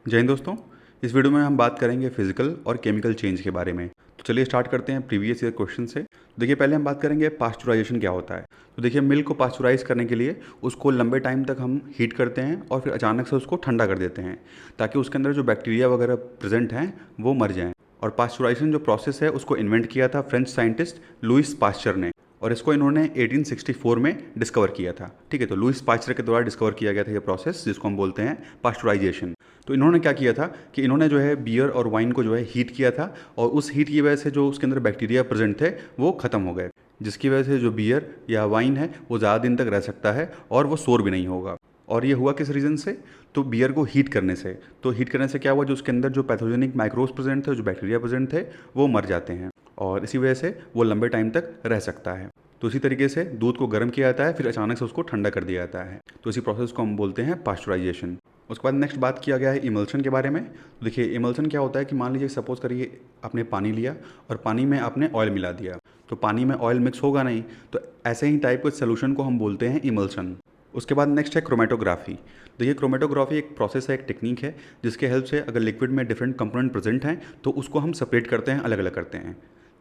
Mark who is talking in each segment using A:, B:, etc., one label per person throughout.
A: जय हिंद दोस्तों। इस वीडियो में हम बात करेंगे फिजिकल और केमिकल चेंज के बारे में। तो चलिए स्टार्ट करते हैं प्रीवियस ईयर क्वेश्चन से। देखिए, पहले हम बात करेंगे पास्चुराइजेशन क्या होता है। तो देखिए, मिल्क को पास्चुराइज करने के लिए उसको लंबे टाइम तक हम हीट करते हैं और फिर अचानक से उसको ठंडा कर देते हैं ताकि उसके अंदर जो बैक्टीरिया वगैरह प्रेजेंट हैं वो मर जाएं। और पास्चुराइजेशन जो प्रोसेस है उसको इन्वेंट किया था फ्रेंच साइंटिस्ट लुइस पास्चर ने, और इसको इन्होंने 1864 में डिस्कवर किया था। ठीक है, तो लुइस पास्चर के द्वारा डिस्कवर किया गया था ये प्रोसेस, जिसको हम बोलते हैं पास्चुराइजेशन। तो इन्होंने क्या किया था कि इन्होंने जो है बियर और वाइन को जो है हीट किया था, और उस हीट की वजह से जो उसके अंदर बैक्टीरिया प्रेजेंट थे वो ख़त्म हो गए, जिसकी वजह से जो बियर या वाइन है वो ज़्यादा दिन तक रह सकता है और वो शोर भी नहीं होगा। और ये हुआ किस रीज़न से? तो बियर को हीट करने से। तो हीट करने से क्या हुआ, जो उसके अंदर जो पैथोजेनिक माइक्रोब्स प्रेजेंट थे, जो बैक्टीरिया प्रेजेंट थे, वो मर जाते हैं और इसी वजह से वो लंबे टाइम तक रह सकता है। तो इसी तरीके से दूध को गर्म किया जाता है, फिर अचानक से उसको ठंडा कर दिया जाता है। तो इसी प्रोसेस को हम बोलते हैं पास्चुराइजेशन। उसके बाद नेक्स्ट बात किया गया है इमल्शन के बारे में। तो देखिए, इमल्शन क्या होता है कि मान लीजिए सपोज करिए आपने पानी लिया और पानी में आपने ऑयल मिला दिया, तो पानी में ऑयल मिक्स होगा नहीं, तो ऐसे ही टाइप के सोल्यूशन को हम बोलते हैं इमल्शन। उसके बाद नेक्स्ट है क्रोमेटोग्राफी। देखिए, क्रोमेटोग्राफी एक प्रोसेस है, एक टेक्निक है, जिसके हेल्प से अगर लिक्विड में डिफरेंट कंपोनेंट प्रेजेंट हैं तो उसको हम सेपरेट करते हैं, अलग अलग करते हैं।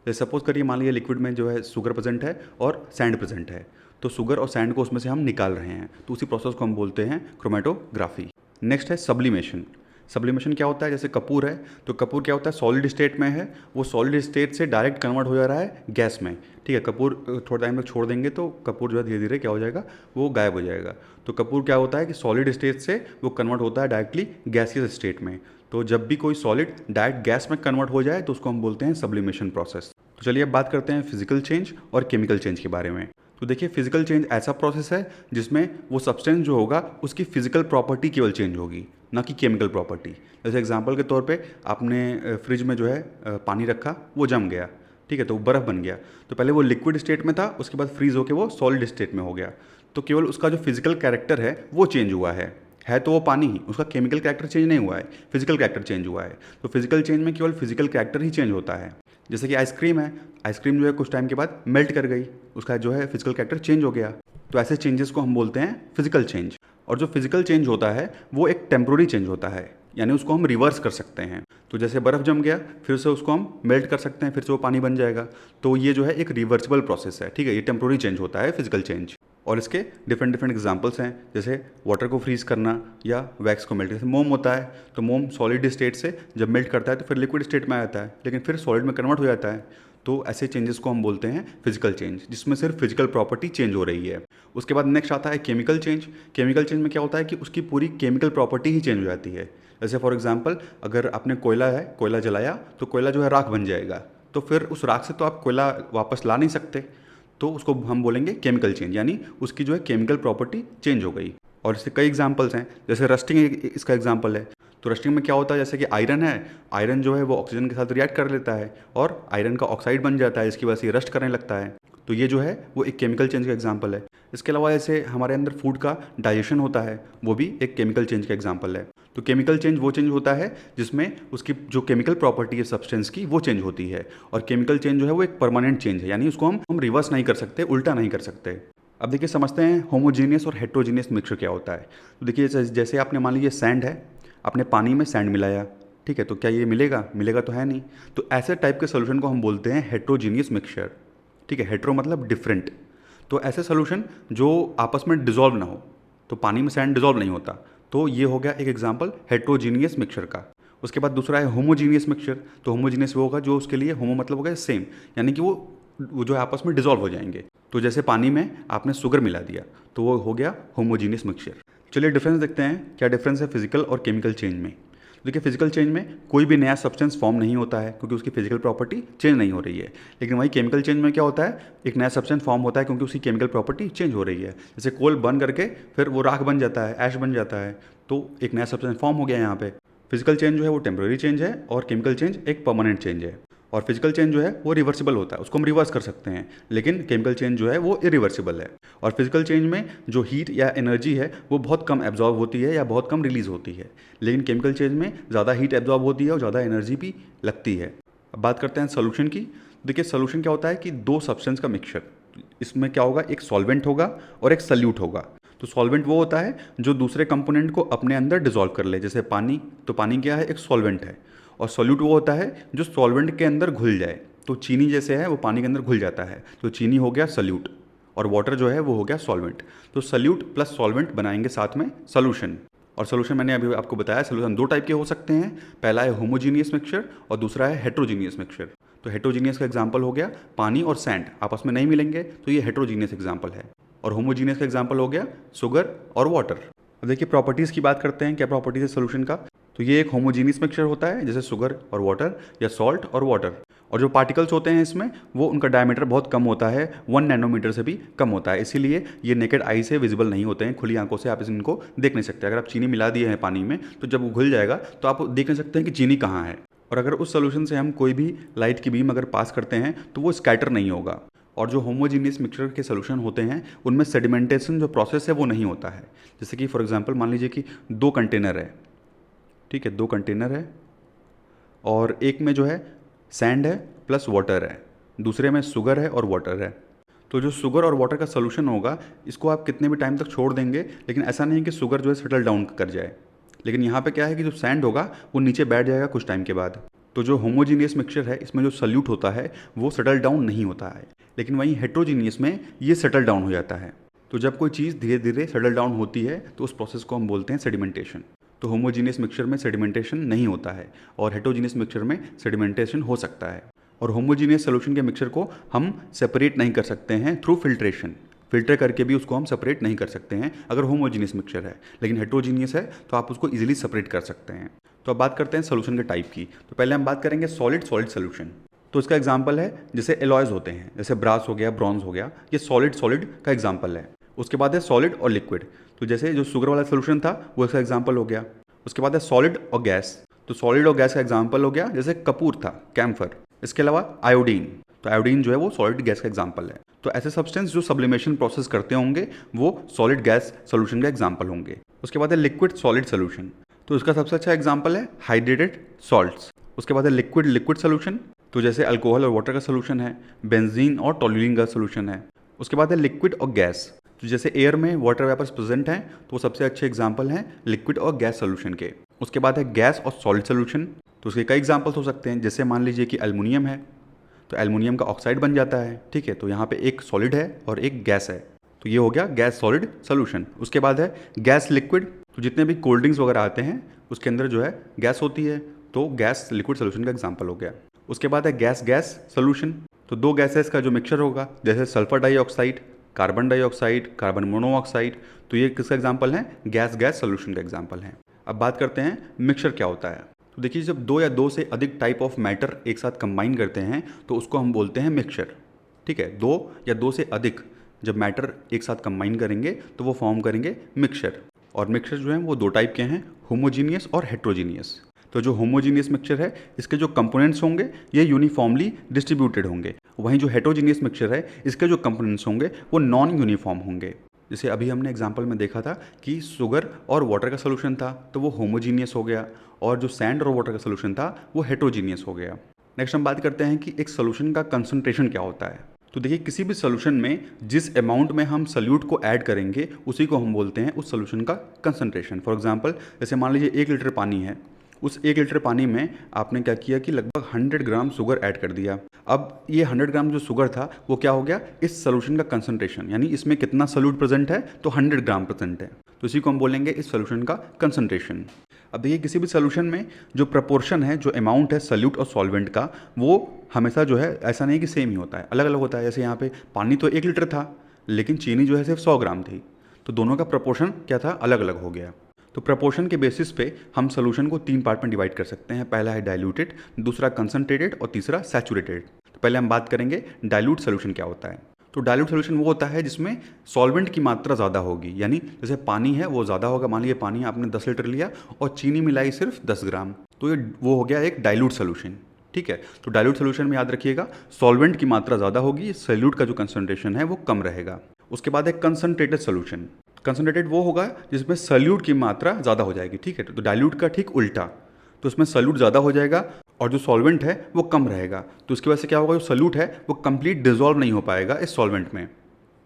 A: जैसे सपोज करिए मान लीजिए लिक्विड में जो है शुगर प्रेजेंट है और सैंड प्रेजेंट है, तो शुगर और सैंड को उसमें से हम निकाल रहे हैं, तो उसी प्रोसेस को हम बोलते हैं क्रोमेटोग्राफी। नेक्स्ट है सब्लिमेशन। सब्लिमेशन क्या होता है? जैसे कपूर है, तो कपूर क्या होता है, सॉलिड स्टेट में है, वो सॉलिड स्टेट से डायरेक्ट कन्वर्ट हो जा रहा है गैस में। ठीक है, कपूर थोड़ा टाइम तक छोड़ देंगे तो कपूर जो है धीरे धीरे क्या हो जाएगा, वो गायब हो जाएगा। तो कपूर क्या होता है कि सॉलिड स्टेट से वो कन्वर्ट होता है डायरेक्टली गैसियस स्टेट में। तो जब भी कोई सॉलिड डायरेक्ट गैस में कन्वर्ट हो जाए तो उसको हम बोलते हैं सब्लिमेशन प्रोसेस। तो चलिए अब बात करते हैं फिजिकल चेंज और केमिकल चेंज के बारे में। तो देखिए, फिजिकल चेंज ऐसा प्रोसेस है जिसमें वो सब्सटेंस जो होगा उसकी फिजिकल प्रॉपर्टी केवल चेंज होगी, ना कि केमिकल प्रॉपर्टी। जैसे एग्जांपल के तौर पे आपने फ्रिज में जो है पानी रखा, वो जम गया। ठीक है, तो वो बर्फ़ बन गया। तो पहले वो लिक्विड स्टेट में था, उसके बाद फ्रीज होकर वो सॉलिड स्टेट में हो गया। तो केवल उसका जो फिजिकल कैरेक्टर है वो चेंज हुआ है तो वो पानी ही, उसका केमिकल कैरेक्टर चेंज नहीं हुआ है, फिजिकल कैरेक्टर चेंज हुआ है। तो फिजिकल चेंज में केवल फिजिकल कैरेक्टर ही चेंज होता है। जैसे कि आइसक्रीम है, आइसक्रीम जो है कुछ टाइम के बाद मेल्ट कर गई, उसका जो है फिजिकल कैरेक्टर चेंज हो गया। तो ऐसे चेंजेस को हम बोलते हैं फिजिकल चेंज। और जो फिजिकल चेंज होता है वो एक टेम्प्रोरी चेंज होता है, यानी उसको हम रिवर्स कर सकते हैं। तो जैसे बर्फ़ जम गया, फिर से उसको हम मेल्ट कर सकते हैं, फिर से वो पानी बन जाएगा। तो ये जो है एक रिवर्सिबल प्रोसेस है। ठीक है, ये टेम्प्रोरी चेंज होता है फिजिकल चेंज। और इसके डिफरेंट डिफरेंट एग्जांपल्स हैं, जैसे वाटर को फ्रीज करना या वैक्स को मेल्ट। जैसे मोम होता है, तो मोम सॉलिड स्टेट से जब मेल्ट करता है तो फिर लिक्विड स्टेट में आ जाता है, लेकिन फिर सॉलिड में कन्वर्ट हो जाता है। तो ऐसे चेंजेस को हम बोलते हैं फिजिकल चेंज, जिसमें सिर्फ फिजिकल प्रॉपर्टी चेंज हो रही है। उसके बाद नेक्स्ट आता है केमिकल चेंज। केमिकल चेंज में क्या होता है कि उसकी पूरी केमिकल प्रॉपर्टी ही चेंज हो जाती है। जैसे फॉर एग्जांपल, अगर आपने कोयला है, कोयला जलाया, तो कोयला जो है राख बन जाएगा। तो फिर उस राख से तो आप कोयला वापस ला नहीं सकते, तो उसको हम बोलेंगे केमिकल चेंज, यानी उसकी जो है केमिकल प्रॉपर्टी चेंज हो गई। और इससे कई एग्जांपल्स हैं, जैसे रस्टिंग इसका एग्जांपल है। तो रस्टिंग में क्या होता है, जैसे कि आयरन है, आयरन जो है वो ऑक्सीजन के साथ रिएक्ट कर लेता है और आयरन का ऑक्साइड बन जाता है, जिसकी वजह से रस्ट करने लगता है। तो ये जो है वो एक केमिकल चेंज का एग्जांपल है। इसके अलावा जैसे हमारे अंदर फूड का डाइजेशन होता है, वो भी एक केमिकल चेंज का एग्जांपल है। तो केमिकल चेंज वो चेंज होता है जिसमें उसकी जो केमिकल प्रॉपर्टी है सब्सटेंस की, वो चेंज होती है। और केमिकल चेंज जो है वो एक परमानेंट चेंज है, यानी उसको हम रिवर्स नहीं कर सकते, उल्टा नहीं कर सकते। अब देखिए, समझते हैं होमोजीनियस और हेट्रोजीनियस मिक्सचर क्या होता है। तो देखिए, जैसे आपने मान लीजिए सैंड है, आपने पानी में सैंड मिलाया, ठीक है, तो क्या ये मिलेगा? मिलेगा तो है नहीं। तो ऐसे टाइप के सोल्यूशन को हम बोलते हैं हेट्रोजीनियस मिक्सचर। ठीक है, हेट्रो मतलब डिफरेंट। तो ऐसे सोल्यूशन जो आपस में डिजॉल्व ना हो, तो पानी में सैंड डिजॉल्व नहीं होता, तो ये हो गया एक एग्जांपल हेट्रोजीनियस मिक्सचर का। उसके बाद दूसरा है होमोजीनियस मिक्सचर। तो होमोजीनियस वो होगा जो उसके लिए, होमो मतलब होगा सेम, यानी कि वो जो है आपस में डिजॉल्व हो जाएंगे। तो जैसे पानी में आपने शुगर मिला दिया, तो वो हो गया होमोजीनियस मिक्सचर। चलिए डिफरेंस देखते हैं, क्या डिफरेंस है फिजिकल और केमिकल चेंज में। देखिए, फिजिकल चेंज में कोई भी नया सब्सटेंस फॉर्म नहीं होता है, क्योंकि उसकी फिजिकल प्रॉपर्टी चेंज नहीं हो रही है। लेकिन वही केमिकल चेंज में क्या होता है, एक नया सब्सटेंस फॉर्म होता है, क्योंकि उसकी केमिकल प्रॉपर्टी चेंज हो रही है। जैसे कोल बर्न करके फिर वो राख बन जाता है, ऐश बन जाता है, तो एक नया सब्सटेंस फॉर्म हो गया यहाँ पे। फिजिकल चेंज जो है वो टेम्प्रेरी चेंज है, और केमिकल चेंज एक परमानेंट चेंज है। और फिजिकल चेंज जो है वो रिवर्सिबल होता है, उसको हम रिवर्स कर सकते हैं, लेकिन केमिकल चेंज जो है वो इरिवर्सिबल है। और फिजिकल चेंज में जो हीट या एनर्जी है वो बहुत कम एब्जॉर्ब होती है या बहुत कम रिलीज होती है, लेकिन केमिकल चेंज में ज़्यादा हीट एब्जॉर्ब होती है और ज़्यादा एनर्जी भी लगती है। अब बात करते हैं सोल्यूशन की। देखिए, सोल्यूशन क्या होता है कि दो सब्सटेंस का मिक्सचर, इसमें क्या होगा, एक सॉल्वेंट होगा और एक सल्यूट होगा। तो सॉल्वेंट वो होता है जो दूसरे कंपोनेंट को अपने अंदर डिसॉल्व कर ले, जैसे पानी, तो पानी क्या है, एक सॉल्वेंट है। और सॉल्यूट वो होता है जो सॉल्वेंट के अंदर घुल जाए, तो चीनी जैसे है वो पानी के अंदर घुल जाता है, तो चीनी हो गया सल्यूट, और वाटर जो है वो हो गया सॉल्वेंट। तो सल्यूट प्लस सॉल्वेंट बनाएंगे साथ में सॉल्यूशन। और सॉल्यूशन मैंने अभी आपको बताया, सॉल्यूशन दो टाइप के हो सकते हैं, पहला है होमोजीनियस मिक्सचर और दूसरा है हेट्रोजीनियस मिक्सचर। तो हेट्रोजीनियस का एग्जांपल हो गया पानी और सैंड आपस में नहीं मिलेंगे, तो ये हेट्रोजीनियस एग्जांपल है। और होमोजीनियस का एग्जांपल हो गया शुगर और वाटर। अब देखिए प्रॉपर्टीज़ की बात करते हैं, क्या प्रॉपर्टीज है सोल्यूशन का। तो ये एक होमोजीनियस मिक्सचर होता है, जैसे शुगर और वाटर या सॉल्ट और वाटर। और जो पार्टिकल्स होते हैं इसमें, वो उनका डायमीटर बहुत कम होता है, 1 नैनोमीटर से भी कम होता है, इसीलिए ये नेकेड आई से विजिबल नहीं होते हैं, खुली आंखों से आप इनको देख नहीं सकते। अगर आप चीनी मिला दिए हैं पानी में, तो जब वो घुल जाएगा तो आप देख नहीं सकते हैं कि चीनी कहाँ है। और अगर उस सोल्यूशन से हम कोई भी लाइट की बीम अगर पास करते हैं तो वो स्कैटर नहीं होगा। और जो होमोजीनियस मिक्सचर के सोल्यूशन होते हैं उनमें सेडिमेंटेशन जो प्रोसेस है वो नहीं होता है। जैसे कि फॉर एग्जांपल मान लीजिए कि 2 कंटेनर है, ठीक है, 2 कंटेनर है और एक में जो है सैंड है प्लस वाटर है, दूसरे में शुगर है और वाटर है। तो जो शुगर और वाटर का सोल्यूशन होगा, इसको आप कितने भी टाइम तक छोड़ देंगे, लेकिन ऐसा नहीं कि शुगर जो है सेटल डाउन कर जाए। लेकिन यहाँ पे क्या है कि जो सैंड होगा वो नीचे बैठ जाएगा कुछ टाइम के बाद। तो जो होमोजीनियस मिक्सचर है इसमें जो सल्यूट होता है वो सेटल डाउन नहीं होता है, लेकिन वहीं हेट्रोजीनियस में ये सेटल डाउन हो जाता है। तो जब कोई चीज़ धीरे धीरे सेटल डाउन होती है तो उस प्रोसेस को हम बोलते हैं सेडिमेंटेशन। तो होमोजीनियस मिक्सचर में सेडिमेंटेशन नहीं होता है और हेट्रोजीनियस मिक्सचर में सेडिमेंटेशन हो सकता है। और होमोजीनियस सोल्यूशन के मिक्सचर को हम सेपरेट नहीं कर सकते हैं थ्रू फिल्ट्रेशन, फिल्टर करके भी उसको हम सेपरेट नहीं कर सकते हैं अगर होमोजीनियस मिक्सचर है। लेकिन हेट्रोजीनियस है तो आप उसको इजीली सेपरेट कर सकते हैं। तो अब बात करते हैं सोल्यूशन के टाइप की। तो पहले हम बात करेंगे सॉलिड सॉलिड सोल्यूशन। तो इसका एग्जांपल है जैसे एलॉयज होते हैं, जैसे ब्रास हो गया, ब्रॉन्ज हो गया, ये सॉलिड सॉलिड का एग्जांपल है। उसके बाद है सॉलिड और लिक्विड। तो जैसे जो शुगर वाला सोल्यूशन था वो इसका एग्जांपल हो गया। उसके बाद है सॉलिड और गैस। तो सॉलिड और गैस का एग्जांपल हो गया जैसे कपूर था, कैम्फर। इसके अलावा आयोडीन, तो आयोडीन जो है वो सॉलिड गैस का एग्जांपल है। तो ऐसे सब्सटेंस जो सब्लिमेशन प्रोसेस करते होंगे वो सॉलिड गैस सोल्यूशन का एग्जांपल होंगे। उसके बाद है लिक्विड सॉलिड सोल्यूशन। तो इसका सबसे अच्छा एग्जांपल है हाइड्रेटेड सॉल्ट्स। उसके बाद है लिक्विड लिक्विड सोल्यूशन, तो जैसे अल्कोहल और वाटर का सोल्यूशन है, बेंजीन और टोल्यूलिन का सोल्यूशन है। उसके बाद है लिक्विड और गैस। तो जैसे एयर में वाटर वेपर्स प्रेजेंट हैं तो वो सबसे अच्छे एग्जांपल हैं लिक्विड और गैस सोल्यूशन के। उसके बाद है गैस और सॉलिड सोल्यूशन। तो उसके कई एग्जांपल्स हो सकते हैं, जैसे मान लीजिए कि एल्युमिनियम है तो एल्युमिनियम का ऑक्साइड बन जाता है, ठीक है। तो यहाँ पे एक सॉलिड है और एक गैस है, तो ये हो गया गैस सॉलिड सोल्यूशन। उसके बाद है गैस लिक्विड। तो जितने भी कोल्ड ड्रिंक्स वगैरह आते हैं उसके अंदर जो है गैस होती है, तो गैस लिक्विड सोल्यूशन का एग्जांपल हो गया। उसके बाद है गैस गैस सोल्यूशन। तो 2 गैसेस का जो मिक्सचर होगा, जैसे sulphur dioxide, carbon dioxide, carbon monoxide, तो ये किसका एग्जांपल है, गैस गैस सोल्यूशन का एग्जांपल है। अब बात करते हैं मिक्सचर क्या होता है। तो देखिए जब 2 या 2 से अधिक टाइप ऑफ मैटर एक साथ कंबाइन करते हैं तो उसको हम बोलते हैं मिक्सचर, ठीक है। 2 या 2 से अधिक जब मैटर एक साथ कंबाइन करेंगे तो वो फॉर्म करेंगे मिक्सचर। और मिक्सचर जो है वो 2 टाइप के हैं, होमोजीनियस और हेट्रोजीनियस। तो जो होमोजीनियस मिक्सचर है इसके जो कंपोनेंट्स होंगे ये यूनिफॉर्मली डिस्ट्रीब्यूटेड होंगे, वहीं जो हेट्रोजीनियस मिक्सचर है इसके जो कंपोनेंट्स होंगे वो नॉन यूनिफॉर्म होंगे। जैसे अभी हमने एग्जांपल में देखा था कि शुगर और वाटर का सोल्यूशन था तो वो होमोजीनियस हो गया, और जो सैंड और वाटर का सोल्यूशन था वो हेट्रोजीनियस हो गया। नेक्स्ट हम बात करते हैं कि एक सोल्यूशन का कंसंट्रेशन क्या होता है। तो देखिए किसी भी सोल्यूशन में जिस अमाउंट में हम सल्यूट को ऐड करेंगे उसी को हम बोलते हैं उस सोल्यूशन का कंसंट्रेशन। फॉर एग्जांपल जैसे मान लीजिए 1 लीटर पानी है, उस 1 लीटर पानी में आपने क्या किया कि लगभग 100 ग्राम शुगर ऐड कर दिया। अब ये 100 ग्राम जो शुगर था वो क्या हो गया, इस सोल्यूशन का कंसंट्रेशन, यानी इसमें कितना सल्यूट प्रेजेंट है, तो 100 ग्राम प्रेजेंट है, तो इसी को हम बोलेंगे इस सोल्यूशन का कंसंट्रेशन। अब देखिए किसी भी सोल्यूशन में जो प्रपोर्शन है, जो अमाउंट है सल्यूट और सॉल्वेंट का, वो हमेशा जो है ऐसा नहीं कि सेम ही होता है, अलग अलग होता है। जैसे यहाँ पे पानी तो 1 लीटर था लेकिन चीनी जो है सिर्फ 100 ग्राम थी, तो दोनों का प्रपोर्शन क्या था, अलग अलग हो गया। तो प्रपोर्शन के बेसिस पे हम सोल्यूशन को 3 पार्ट में डिवाइड कर सकते हैं। पहला है डाइल्यूटेड, दूसरा कंसंट्रेटेड और तीसरा सैचुरेटेड। तो पहले हम बात करेंगे डाइल्यूट सोल्यूशन क्या होता है। तो डाइल्यूट सोल्यूशन वो होता है जिसमें सॉल्वेंट की मात्रा ज़्यादा होगी, यानी जैसे पानी है वो ज़्यादा होगा। मान लीजिए पानी आपने 10 लीटर लिया और चीनी मिलाई सिर्फ 10 ग्राम, तो ये वो हो गया एक डाइल्यूट सोल्यूशन, ठीक है। तो डाइल्यूट सोल्यूशन में याद रखिएगा सॉल्वेंट की मात्रा ज़्यादा होगी, सॉल्यूट का जो कंसंट्रेशन है वो कम रहेगा। उसके बाद एक कंसंट्रेटेड सोल्यूशन। कंसंट्रेटेड वो होगा जिसमें सल्यूट की मात्रा ज़्यादा हो जाएगी, ठीक है। तो डाइल्यूट का ठीक उल्टा, तो उसमें सल्यूट ज़्यादा हो जाएगा और जो सॉल्वेंट है वो कम रहेगा। तो उसकी वजह से क्या होगा, जो सल्यूट है वो कंप्लीट डिजॉल्व नहीं हो पाएगा इस सॉल्वेंट में,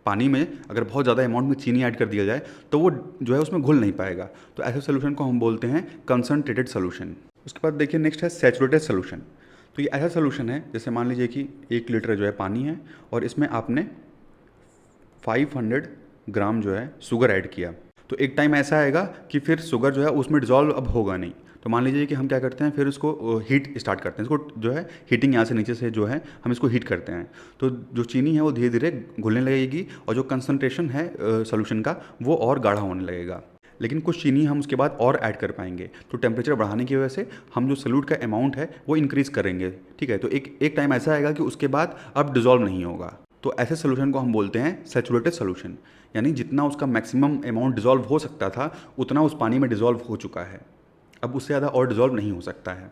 A: पानी में अगर बहुत ज़्यादा अमाउंट में चीनी ऐड कर दिया जाए तो वो जो है उसमें घुल नहीं पाएगा। तो ऐसे सोल्यूशन को हम बोलते हैं कंसनट्रेटेड सोल्यूशन। उसके बाद देखिए नेक्स्ट है सैचुरेटेड सोल्यूशन। तो ये ऐसा सोल्यूशन है जैसे मान लीजिए कि 1 लीटर जो है पानी है और इसमें आपने 500 ग्राम जो है शुगर ऐड किया। तो एक टाइम ऐसा आएगा कि फिर शुगर जो है उसमें डिजॉल्व अब होगा नहीं। तो मान लीजिए कि हम क्या करते हैं, फिर इसको हीट स्टार्ट करते हैं, इसको जो है हीटिंग यहाँ से नीचे से जो है हम इसको हीट करते हैं। तो जो चीनी है वो धीरे धीरे घुलने लगेगी और जो कंसनट्रेशन है सोल्यूशन का वो और गाढ़ा होने लगेगा। लेकिन कुछ चीनी हम उसके बाद और ऐड कर पाएंगे। तो टेम्परेचर बढ़ाने की वजह से हम जो सॉल्यूट का अमाउंट है वो इंक्रीज़ करेंगे। ठीक है, तो एक टाइम ऐसा आएगा कि उसके बाद अब डिजॉल्व नहीं होगा। तो ऐसे सोल्यूशन को हम बोलते हैं सैचुरेटेड सोल्यूशन, यानी जितना उसका मैक्सिमम अमाउंट डिजॉल्व हो सकता था उतना उस पानी में डिजॉल्व हो चुका है, अब उससे ज़्यादा और डिजॉल्व नहीं हो सकता है।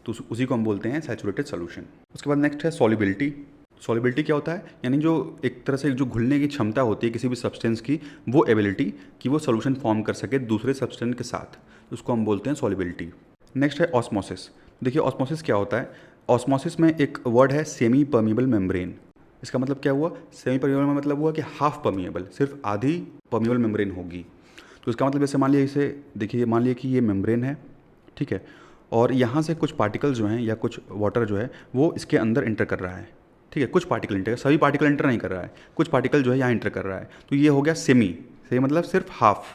A: तो उसी को हम बोलते हैं सैचुरेटेड सोल्यूशन। उसके बाद नेक्स्ट है सॉल्युबिलिटी। सॉल्युबिलिटी क्या होता है, यानी जो एक तरह से जो घुलने की क्षमता होती है किसी भी सब्सटेंस की, वो एबिलिटी कि वो सोल्यूशन फॉर्म कर सके दूसरे सब्सटेंस के साथ, उसको हम बोलते हैं सॉल्युबिलिटी। नेक्स्ट है ऑस्मोसिस। देखिए ऑस्मोसिस क्या होता है, ऑस्मोसिस में एक वर्ड है सेमी परमिएबल मेम्ब्रेन। इसका मतलब क्या हुआ, सेमी परमिएबल में मतलब हुआ कि हाफ परमिएबल, सिर्फ आधी परमिएबल मेम्ब्रेन होगी। तो इसका मतलब जैसे मान लिया इसे देखिए, मान लिया कि ये मेम्ब्रेन है, ठीक है, और यहाँ से कुछ पार्टिकल जो हैं या कुछ वाटर जो है वो इसके अंदर इंटर कर रहा है। ठीक है, कुछ पार्टिकल इंटर, सभी पार्टिकल इंटर नहीं कर रहा है, कुछ पार्टिकल जो है यहाँ इंटर कर रहा है। तो ये हो गया सेमी, सेमी मतलब सिर्फ हाफ,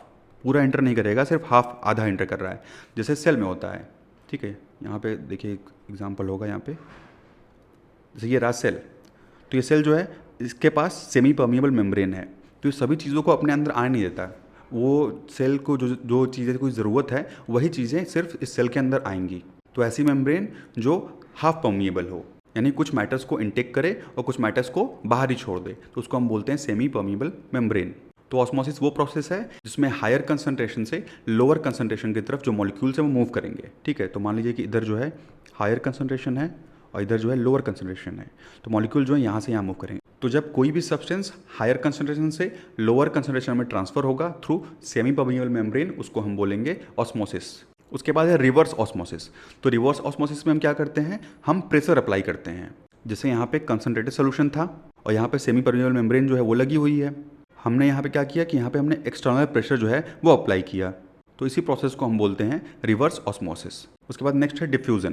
A: पूरा इंटर नहीं करेगा, सिर्फ हाफ, आधा इंटर कर रहा है, जैसे सेल में होता है। ठीक है, यहाँ पे देखिए एक एग्जांपल होगा यहाँ पे, जैसे ये रहा सेल। तो ये सेल जो है इसके पास सेमी परमिएबल मेम्ब्रेन है, तो ये सभी चीज़ों को अपने अंदर आने नहीं देता है। वो सेल को जो जो चीज़ें कोई ज़रूरत है वही चीज़ें सिर्फ इस सेल के अंदर आएंगी। तो ऐसी मेम्ब्रेन जो हाफ परमिएबल हो, यानी कुछ मैटर्स को इनटेक करे और कुछ मैटर्स को बाहर ही छोड़ दे, तो उसको हम बोलते हैं सेमी परमिएबल मेम्ब्रेन। तो ऑस्मोसिस वो प्रोसेस है जिसमें हायर कंसंट्रेशन से लोअर कंसंट्रेशन की तरफ जो मॉलिक्यूल्स है वो मूव करेंगे। ठीक है, तो मान लीजिए कि इधर जो है हायर कंसंट्रेशन है और इधर जो है लोअर कंसंट्रेशन है, तो मॉलिक्यूल जो है यहाँ से यहाँ मूव करेंगे। तो जब कोई भी सब्सटेंस हायर कंसंट्रेशन से लोअर कंसंट्रेशन में ट्रांसफर होगा थ्रू सेमी परमिएबल मेम्ब्रेन, उसको हम बोलेंगे ऑस्मोसिस। उसके बाद है रिवर्स ऑस्मोसिस। तो रिवर्स ऑस्मोसिस में हम क्या करते हैं, हम प्रेशर अप्लाई करते हैं। जैसे यहाँ पे कंसंट्रेटेड सोल्यूशन था और यहाँ पे सेमी परमिएबल मेम्ब्रेन जो है वो लगी हुई है, हमने यहाँ पे क्या किया कि यहाँ पे हमने एक्सटर्नल प्रेशर जो है वो अप्लाई किया। तो इसी प्रोसेस को हम बोलते हैं रिवर्स ऑस्मोसिस। उसके बाद नेक्स्ट है डिफ्यूज़न।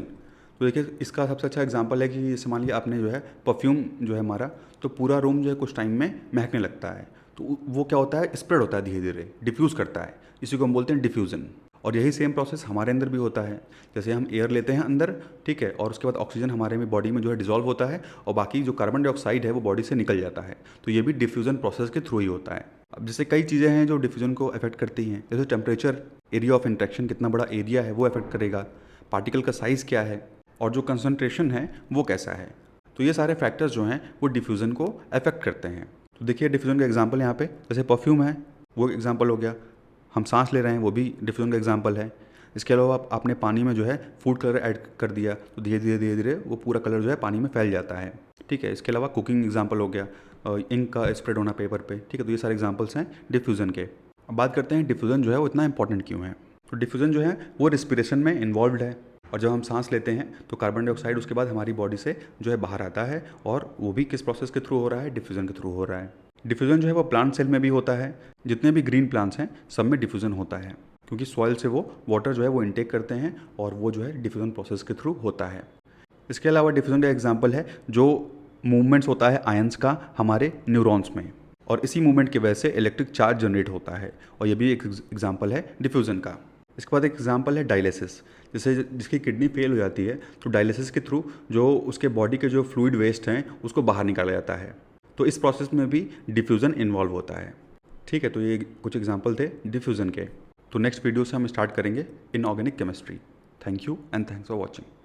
A: तो देखिए इसका सबसे अच्छा एग्जांपल है कि जैसे मान लिया आपने जो है परफ्यूम जो है मारा, तो पूरा रूम जो है कुछ टाइम में महकने लगता है। तो वो क्या होता है, स्प्रेड होता है, धीरे धीरे डिफ्यूज़ करता है, इसी को हम बोलते हैं डिफ्यूज़न। और यही सेम प्रोसेस हमारे अंदर भी होता है। जैसे हम एयर लेते हैं अंदर, ठीक है, और उसके बाद ऑक्सीजन हमारे में बॉडी में जो है डिजॉल्व होता है और बाकी जो कार्बन डाइऑक्साइड है वो बॉडी से निकल जाता है। तो ये भी डिफ्यूज़न प्रोसेस के थ्रू ही होता है। अब जैसे कई चीज़ें हैं जो डिफ्यूज़न को अफेक्ट करती हैं, जैसे टेम्परेचर, एरिया ऑफ इंट्रैक्शन, कितना बड़ा एरिया है वो अफेक्ट करेगा, पार्टिकल का साइज़ क्या है और जो कंसंट्रेशन है वो कैसा है। तो ये सारे फैक्टर्स जो हैं वो डिफ्यूज़न को अफेक्ट करते हैं। तो देखिए डिफ्यूज़न का एग्जांपल यहाँ पे, जैसे परफ्यूम है वो एग्जांपल हो गया, हम सांस ले रहे हैं वो भी डिफ्यूज़न का एग्जांपल है। इसके अलावा आपने पानी में जो है फूड कलर ऐड कर दिया तो धीरे धीरे धीरे धीरे वो पूरा कलर जो है पानी में फैल जाता है। ठीक है, इसके अलावा कुकिंग एग्जांपल हो गया, इंक का स्प्रेड होना पेपर पे। ठीक है, तो ये सारे एग्जांपल्स हैं डिफ्यूज़न के। अब बात करते हैं डिफ्यूज़न जो है वो इतना इंपॉर्टेंट क्यों है। तो डिफ्यूज़न जो है वो रिस्पिरेशन में इन्वॉल्व है, और जब हम सांस लेते हैं तो कार्बन डाइऑक्साइड उसके बाद हमारी बॉडी से जो है बाहर आता है, और वो भी किस प्रोसेस के थ्रू हो रहा है, डिफ्यूज़न के थ्रू हो रहा है। डिफ्यूज़न जो है वो प्लांट सेल में भी होता है, जितने भी ग्रीन प्लांट्स हैं सब में डिफ्यूज़न होता है, क्योंकि सॉइल से वो वाटर जो है वो इनटेक करते हैं और वो जो है डिफ्यूज़न प्रोसेस के थ्रू होता है। इसके अलावा डिफ्यूज़न का एग्जाम्पल है जो मूवमेंट्स होता है आयंस का हमारे न्यूरॉन्स में, और इसी मूवमेंट की वजह से इलेक्ट्रिक चार्ज जनरेट होता है, और ये भी एक एग्जाम्पल है डिफ्यूज़न का। इसके बाद एक एग्जांपल है डायलिसिस। जैसे जिसकी किडनी फेल हो जाती है तो डायलिसिस के थ्रू जो उसके बॉडी के जो फ्लूइड वेस्ट हैं उसको बाहर निकाला जाता है, तो इस प्रोसेस में भी डिफ्यूज़न इन्वॉल्व होता है। ठीक है, तो ये कुछ एग्जांपल थे डिफ्यूज़न के। तो नेक्स्ट वीडियो से हम स्टार्ट करेंगे inorganic chemistry. Thank you and thanks for watching.